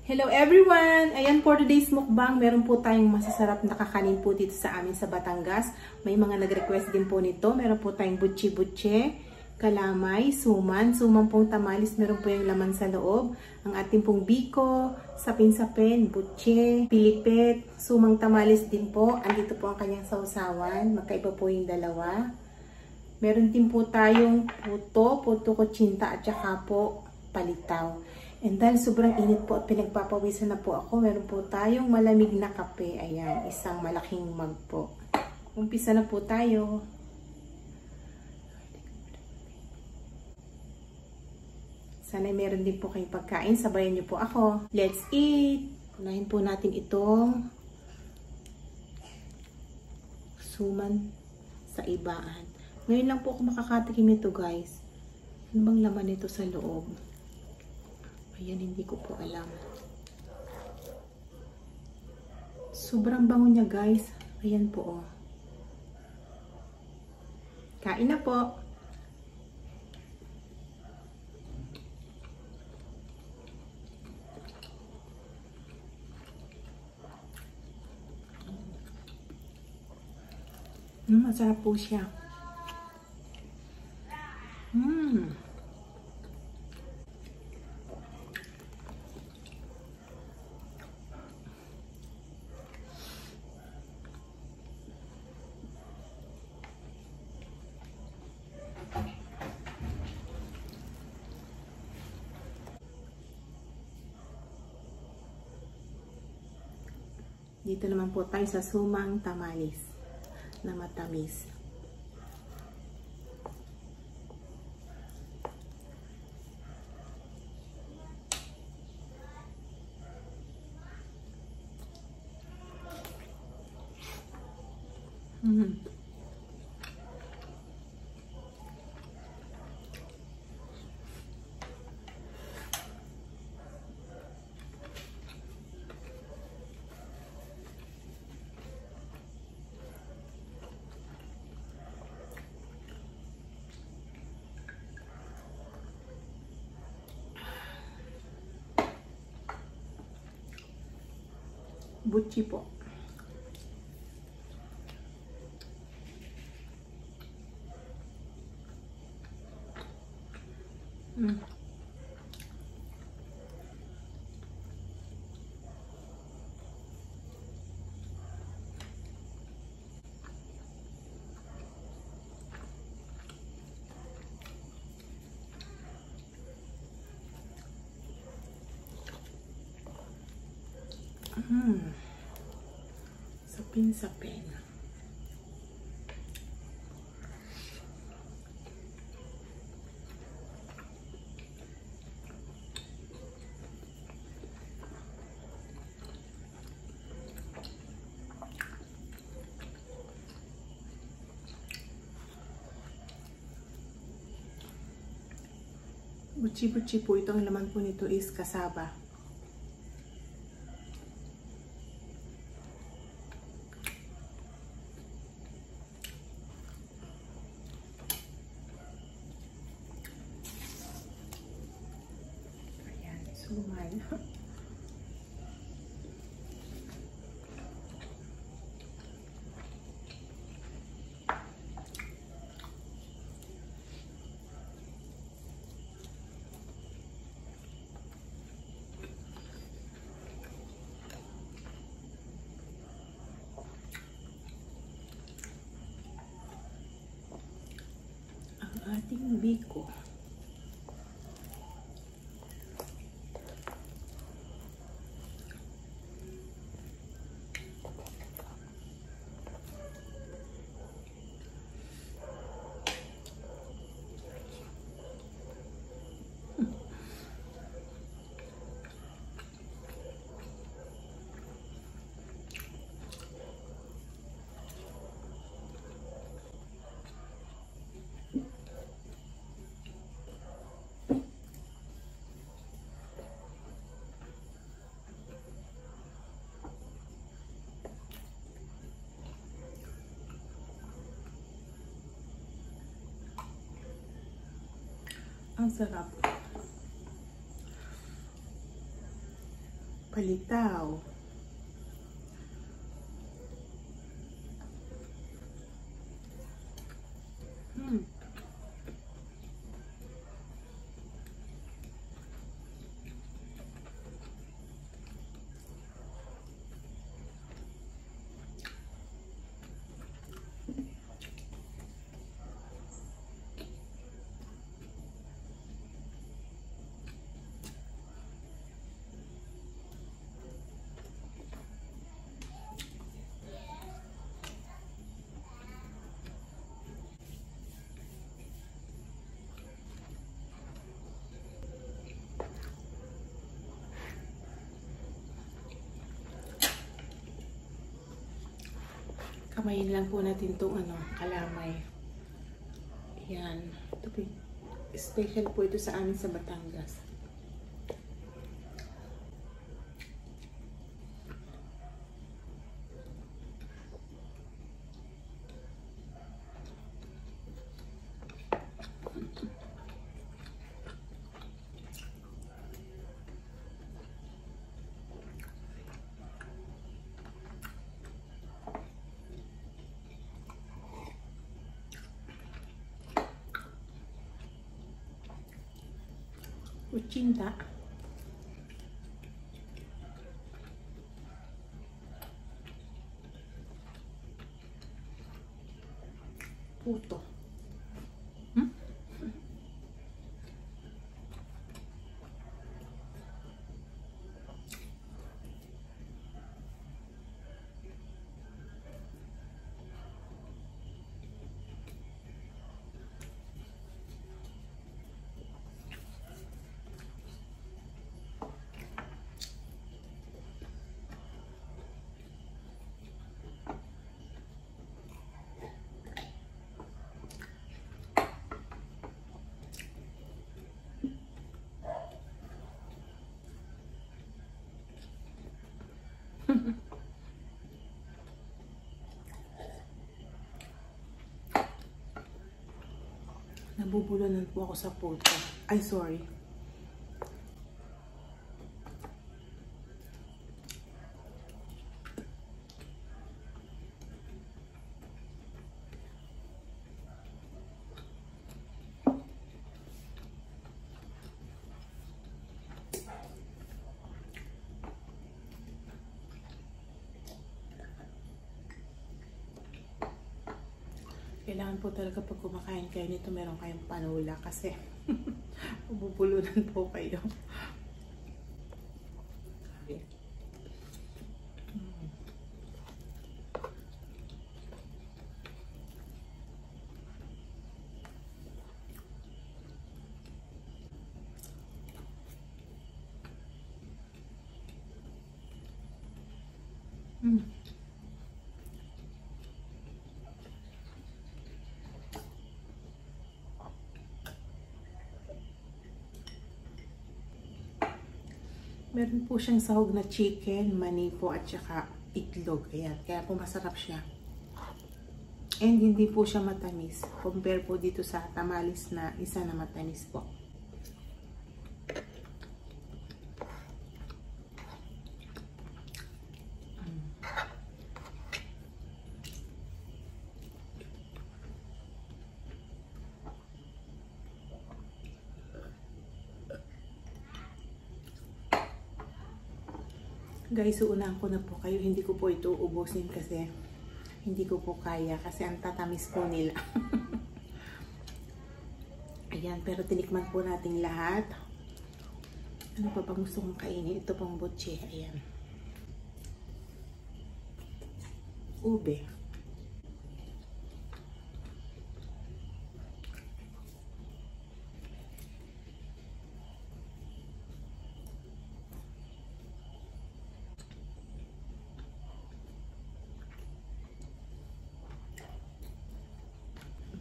Hello everyone! Ayan, for today's mukbang, meron po tayong masasarap na kakanin po dito sa amin sa Batangas. May mga nag-request din po nito. Meron po tayong butchi-butche, kalamay, suman pong tamalis, meron po yung laman sa loob. Ang ating pong biko, sapin-sapin, butche, pilipit, sumang tamalis din po. Andito po ang kanyang sausawan. Magkaiba po yung dalawa. Meron din po tayong puto kutsinta at saka po palitaw. And dahil sobrang init po at pinagpapawisan na po ako, meron po tayong malamig na kape. Ayan, isang malaking mug po. Umpisa na po tayo. Sana meron din po kayong pagkain. Sabayan niyo po ako. Let's eat! Unahin po natin itong suman sa ibaan. Ngayon lang po ako makakatikim ito, guys. Ano bang laman nito sa loob? Ayan, hindi ko po alam. Sobrang bango niya, guys. Ayan po, oh. Kain na po. Masarap po siya. Dito naman po tayo sa sumang tamalis na matamis. Butchi po. Sapin-sapin. Butchi-butchi po. Ito ang laman po nito is kasaba. Suman. Ang ating biko. Ang sarap. Palitaw. Kamayin lang po natin itong kalamay. Yan. Ito po, special po ito sa amin sa Batangas. Kuchinta. Puto. Nabubulunan po ako sa puto. Ay, sorry. Kailangan po talaga pag kumakain kayo nito, meron kayong panula kasi mabubulunan po kayo. Okay. Meron po siyang sahog na chicken, mani po at saka itlog. Ayan, kaya po masarap siya. And hindi po siya matamis. Compare po dito sa tamales na isa na matamis po. Guys, uunahan ko na po kayo. Hindi ko po ito ubusin kasi hindi ko po kaya kasi ang tatamis po nila. Ayan, pero tinikman po natin lahat. Ano pa bang gusto kong kainin? Ito pang butche. Ayan. Ube.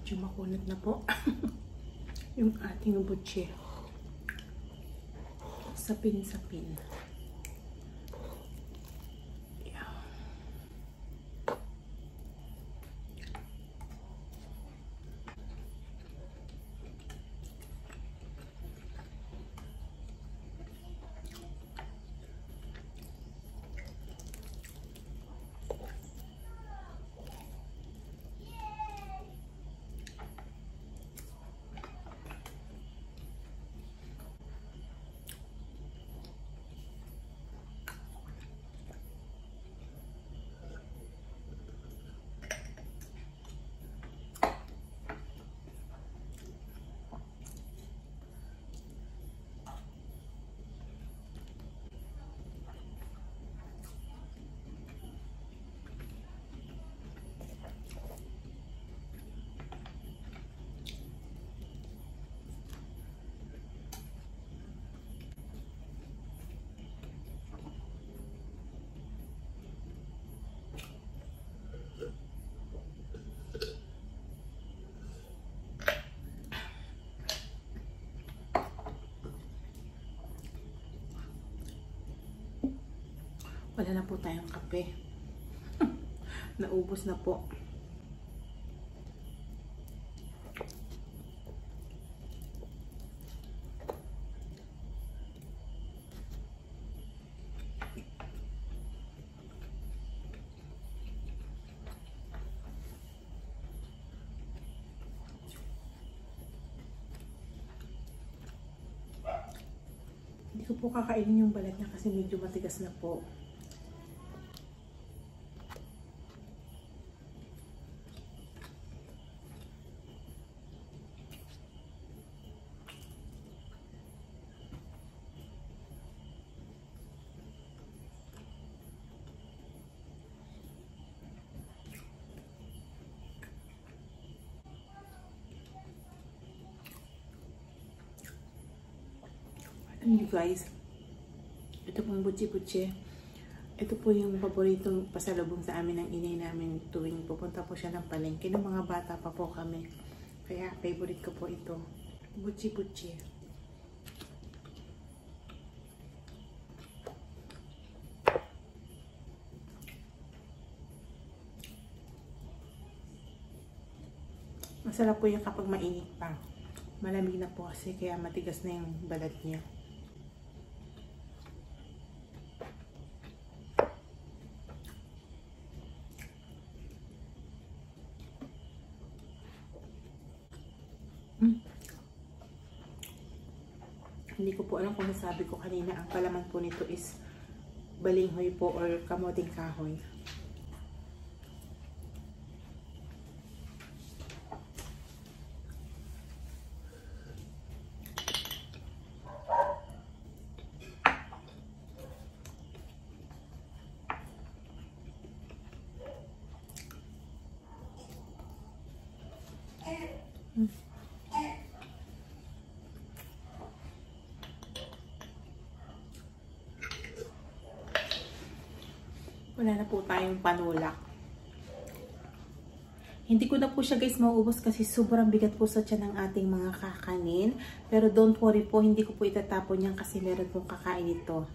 Medyo makunat na po yung ating butche. Sapin-sapin. Wala na po tayong kape. Naubos na po. Hindi ko po kakainin yung balat niya kasi medyo matigas na po. You guys, ito pong butchi-butchi. Ito po yung paboritong pasalubong sa amin ng inay namin tuwing pupunta po siya ng palengke. Nung mga bata pa po kami. Kaya favorite ko po ito. Butchi-butchi. Masarap po yung kapag mainit pa. Malamig na po kasi kaya matigas na yung balat niya. Hindi ko po alam kung nasabi ko kanina, ang palaman po nito is balinghoy po or kamoting kahoy. Wala na po tayong panulak. Hindi ko na po siya guys mauubos kasi sobrang bigat po sa tiyan ng ating mga kakanin. Pero don't worry po, hindi ko po itatapon yan kasi meron pong kakain ito.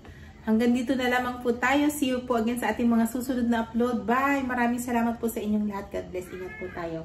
Hanggang dito na lamang po tayo. See you po again sa ating mga susunod na upload. Bye! Maraming salamat po sa inyong lahat. God bless. Ingat po tayo.